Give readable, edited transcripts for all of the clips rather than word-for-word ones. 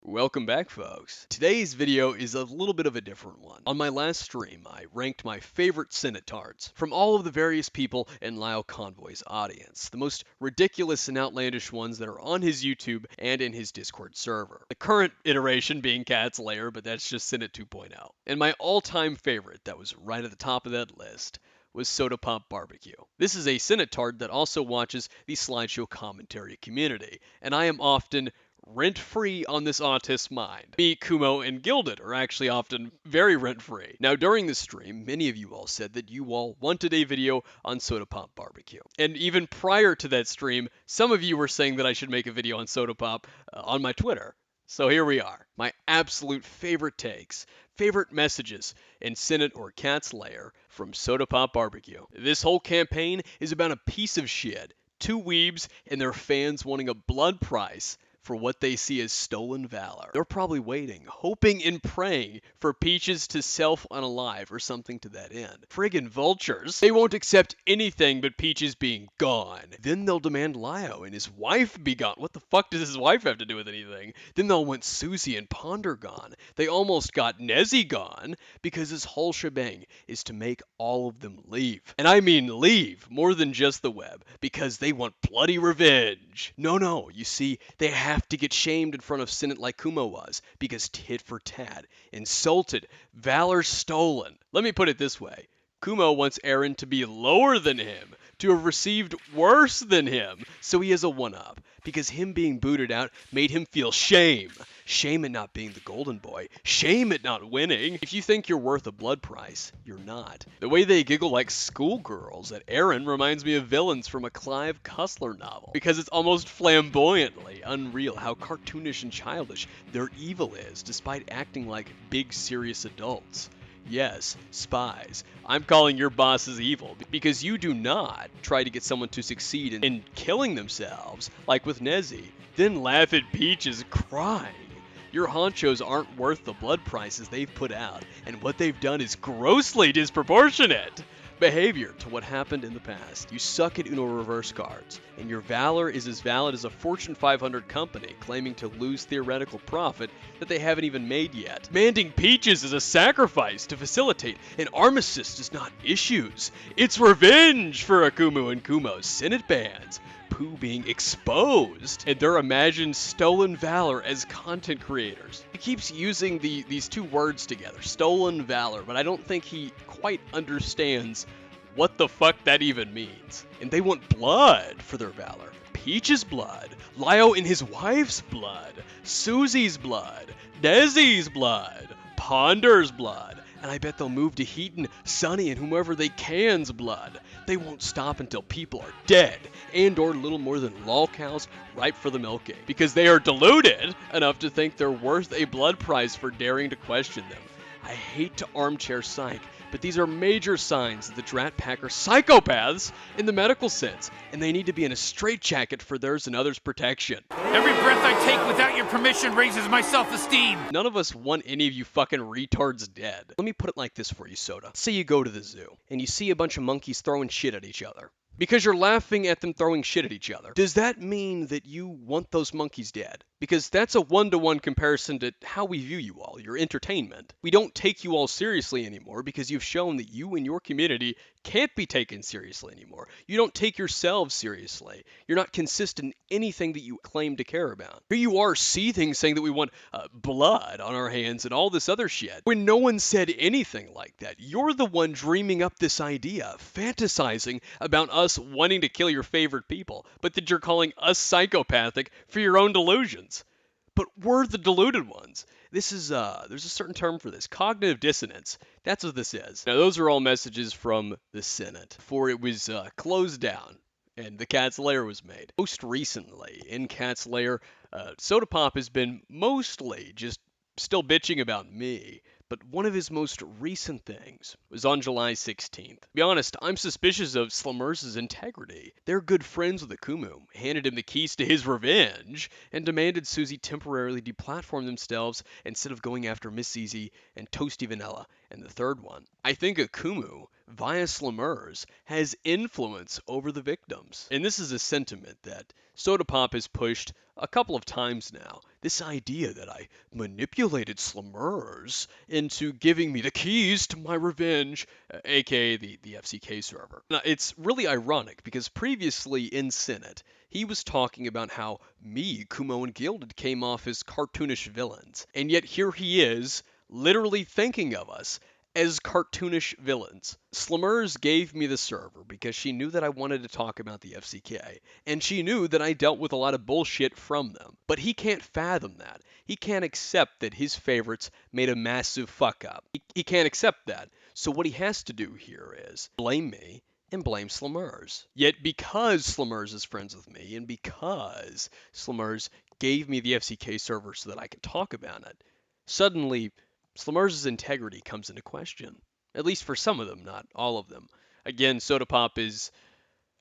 Welcome back, folks. Today's video is a little bit of a different one. On my last stream, I ranked my favorite Cenotards from all of the various people in Lyle Convoy's audience, the most ridiculous and outlandish ones that are on his YouTube and in his Discord server. The current iteration being Cat's Lair, but that's just Cenet 2.0. And my all-time favorite that was right at the top of that list was SodaPopBarbecue. This is a Cenotard that also watches the slideshow commentary community, and I am often rent-free on this autist's mind. Me, Kumo, and Gilded are actually often very rent-free. Now, during the stream, many of you all said that you all wanted a video on SodaPopBarbecue. And even prior to that stream, some of you were saying that I should make a video on SodaPop on my Twitter. So here we are. My absolute favorite takes, favorite messages in Cenet or Cat's Lair from SodaPopBarbecue. This whole campaign is about a piece of shit. Two weebs and their fans wanting a blood price for what they see as stolen valor. They're probably waiting, hoping and praying for Peaches to self-unalive or something to that end. Friggin' vultures. They won't accept anything but Peaches being gone. Then they'll demand Lio and his wife be gone. What the fuck does his wife have to do with anything? Then they'll want Susie and Ponder gone. They almost got Nezzy gone because this whole shebang is to make all of them leave. And I mean leave more than just the web because they want bloody revenge. No, you see, they have to get shamed in front of Cenet like Kumo was, because tit for tat, insulted, valor stolen. Let me put it this way. Kumo wants Aaron to be lower than him, to have received worse than him, so he has a one-up, because him being booted out made him feel shame. Shame at not being the golden boy. Shame at not winning. If you think you're worth a blood price, you're not. The way they giggle like schoolgirls at Aaron reminds me of villains from a Clive Cussler novel, because it's almost flamboyantly unreal how cartoonish and childish their evil is, despite acting like big, serious adults. Yes, spies. I'm calling your bosses evil because you do not try to get someone to succeed in killing themselves, like with Nezzy, then laugh at Peaches crying. Your honchos aren't worth the blood prices they've put out, and what they've done is grossly disproportionate behavior to what happened in the past. You suck at Uno reverse cards, and your valor is as valid as a Fortune 500 company claiming to lose theoretical profit that they haven't even made yet. Demanding Peaches is a sacrifice to facilitate an armistice is not issues. It's revenge for Akumu and Kumo's Cenet bans. Pooh being exposed, and their imagined stolen valor as content creators. He keeps using these two words together, stolen valor, but I don't think he quite understands what the fuck that even means. And they want blood for their valor. Peach's blood, Lio and his wife's blood, Susie's blood, Nezzy's blood, Ponder's blood, and I bet they'll move to Heaton, Sunny, and whomever they can's blood. They won't stop until people are dead, and or little more than lol cows ripe for the milking, because they are deluded enough to think they're worth a blood prize for daring to question them. I hate to armchair psych, but these are major signs that the Drat Pack are psychopaths in the medical sense, and they need to be in a straitjacket for theirs and others' protection. Every breath I take without your permission raises my self-esteem. None of us want any of you fucking retards dead. Let me put it like this for you, Soda. Say you go to the zoo, and you see a bunch of monkeys throwing shit at each other. Because you're laughing at them throwing shit at each other. Does that mean that you want those monkeys dead? Because that's a one-to-one comparison to how we view you all, your entertainment. We don't take you all seriously anymore because you've shown that you and your community can't be taken seriously anymore. You don't take yourselves seriously. You're not consistent in anything that you claim to care about. Here you are seething, saying that we want blood on our hands and all this other shit, when no one said anything like that. You're the one dreaming up this idea, fantasizing about us wanting to kill your favorite people, but that you're calling us psychopathic for your own delusions. But we're the deluded ones. This is, there's a certain term for this. Cognitive dissonance. That's what this is. Now, those are all messages from the Cenet before it was closed down and the Cat's Lair was made. Most recently, in Cat's Lair, SodaPop has been mostly just still bitching about me, but one of his most recent things was on July 16th. To be honest, I'm suspicious of Slammer's integrity. They're good friends with Akumu, handed him the keys to his revenge, and demanded Susie temporarily deplatform themselves instead of going after Miss Easy and Toasty Vanilla and the third one. I think Akumu via slurs has influence over the victims. And this is a sentiment that SodaPop has pushed a couple of times now. This idea that I manipulated slurs into giving me the keys to my revenge, aka the FCK server. Now, it's really ironic because previously in Senate, he was talking about how me, Kumo, and Gilded came off as cartoonish villains. And yet here he is, literally thinking of us as cartoonish villains. Slumers gave me the server because she knew that I wanted to talk about the FCK, and she knew that I dealt with a lot of bullshit from them. But he can't fathom that. He can't accept that his favorites made a massive fuck up. He can't accept that. So what he has to do here is blame me and blame Slumers. Yet because Slumers is friends with me, and because Slumers gave me the FCK server so that I can talk about it, suddenly Slumers' integrity comes into question. At least for some of them, not all of them. Again, SodaPop is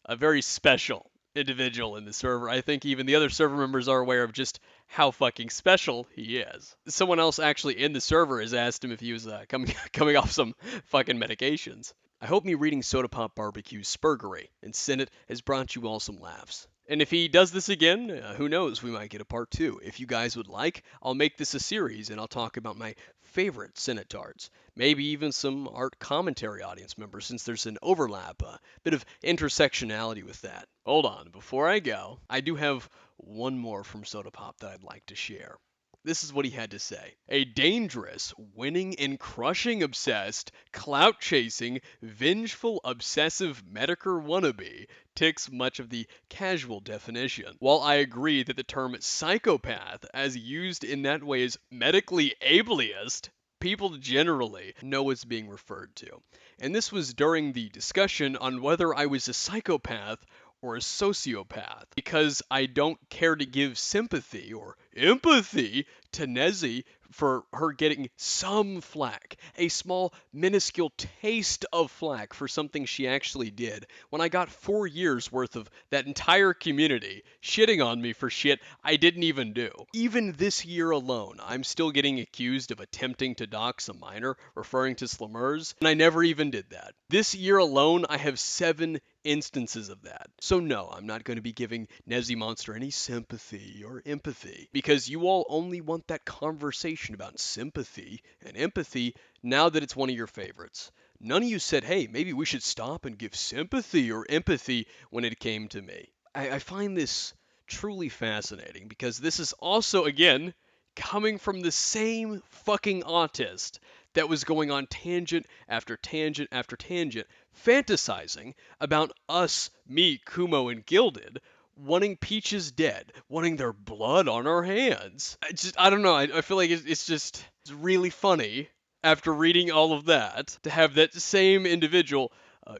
a very special individual in the server. I think even the other server members are aware of just how fucking special he is. Someone else actually in the server has asked him if he was coming off some fucking medications. I hope me reading SodaPopBarbecue's Spurgery and Senate has brought you all some laughs. And if he does this again, who knows, we might get a part 2. If you guys would like, I'll make this a series and I'll talk about my favorite Senatards. Maybe even some art commentary audience members, since there's an overlap, a bit of intersectionality with that. Hold on, before I go, I do have one more from SodaPop that I'd like to share. This is what he had to say. A dangerous, winning and crushing obsessed, clout chasing, vengeful, obsessive Medicare wannabe ticks much of the casual definition. While I agree that the term psychopath, as used in that way, is medically ableist, people generally know what's being referred to. And this was during the discussion on whether I was a psychopath or a sociopath, because I don't care to give sympathy or empathy to Nezzy for her getting some flack, a small, minuscule taste of flack for something she actually did, when I got 4 years worth of that entire community shitting on me for shit I didn't even do. Even this year alone, I'm still getting accused of attempting to dox a minor, referring to slumers, and I never even did that. This year alone, I have 7 instances of that. So no, I'm not going to be giving Nezzy Monster any sympathy or empathy, because you all only want that conversation about sympathy and empathy now that it's one of your favorites. None of you said, hey, maybe we should stop and give sympathy or empathy when it came to me. I find this truly fascinating, because this is also, again, coming from the same fucking autist that was going on tangent after tangent after tangent, fantasizing about us, me, Kumo, and Gilded, wanting Peaches dead, wanting their blood on our hands. I don't know, I feel like it's really funny, after reading all of that, to have that same individual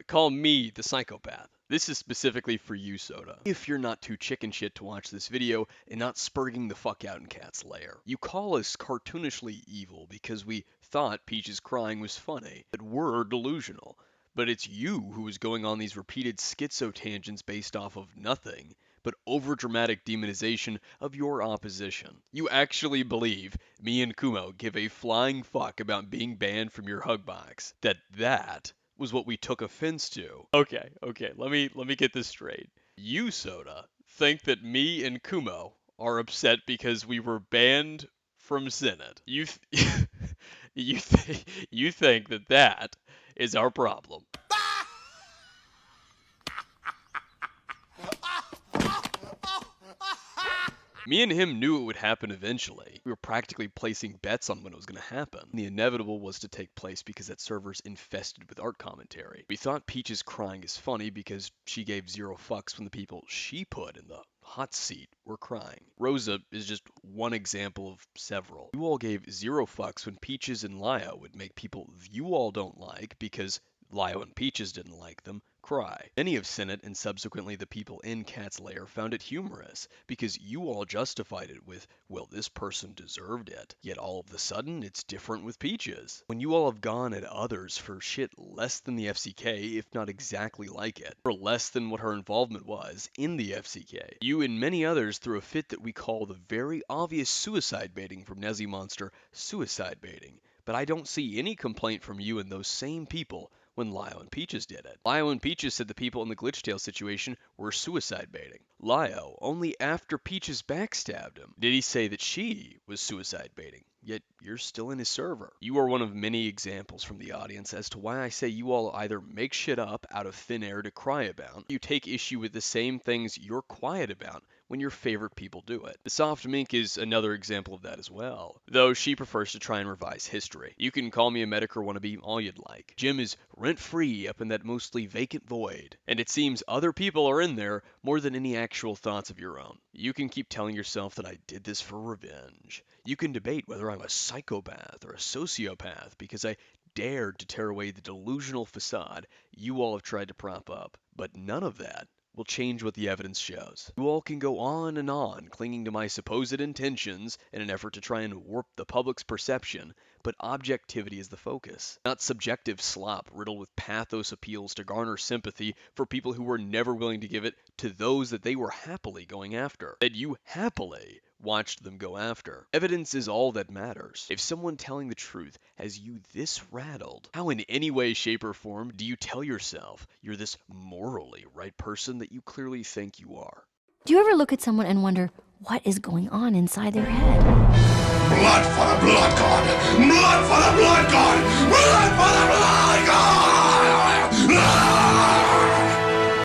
call me the psychopath. This is specifically for you, Soda. If you're not too chicken shit to watch this video and not spurging the fuck out in Cat's lair. You call us cartoonishly evil because we thought Peach's crying was funny, that we're delusional. But it's you who is going on these repeated schizo tangents based off of nothing but overdramatic demonization of your opposition. You actually believe me and Kumo give a flying fuck about being banned from your hug box. That was what we took offense to. Okay, let me get this straight. You, Soda, think that me and Kumo are upset because we were banned from Senate. You think that is our problem. Me and him knew it would happen eventually. We were practically placing bets on when it was going to happen. The inevitable was to take place because that server's infested with art commentary. We thought Peach's crying is funny because she gave 0 fucks when the people she put in the hot seat were crying. Rosa is just one example of several. You all gave 0 fucks when Peaches and Lio would make people you all don't like because Lio and Peaches didn't like them, cry. Many of Senate and subsequently the people in Cat's lair found it humorous because you all justified it with, well, this person deserved it. Yet all of a sudden, it's different with Peaches. When you all have gone at others for shit less than the FCK, if not exactly like it, or less than what her involvement was in the FCK, you and many others threw a fit that we call the very obvious suicide baiting from Nezzy Monster suicide baiting. But I don't see any complaint from you and those same people when Lio and Peaches did it. Lio and Peaches said the people in the Glitchtail situation were suicide baiting. Lio, only after Peaches backstabbed him, did he say that she was suicide baiting. Yet you're still in his server. You are one of many examples from the audience as to why I say you all either make shit up out of thin air to cry about, you take issue with the same things you're quiet about when your favorite people do it. The Soft Mink is another example of that as well, though she prefers to try and revise history. You can call me a Medicare wannabe all you'd like. Jim is rent-free up in that mostly vacant void, and it seems other people are in there more than any actual thoughts of your own. You can keep telling yourself that I did this for revenge. You can debate whether I'm a psychopath or a sociopath because I dared to tear away the delusional facade you all have tried to prop up, but none of that will change what the evidence shows. You all can go on and on clinging to my supposed intentions in an effort to try and warp the public's perception, but objectivity is the focus, not subjective slop riddled with pathos appeals to garner sympathy for people who were never willing to give it to those that they were happily going after, that you happily watched them go after. Evidence is all that matters. If someone telling the truth has you this rattled, how in any way, shape, or form do you tell yourself you're this morally right person that you clearly think you are? Do you ever look at someone and wonder what is going on inside their head? Blood for the blood god! Blood for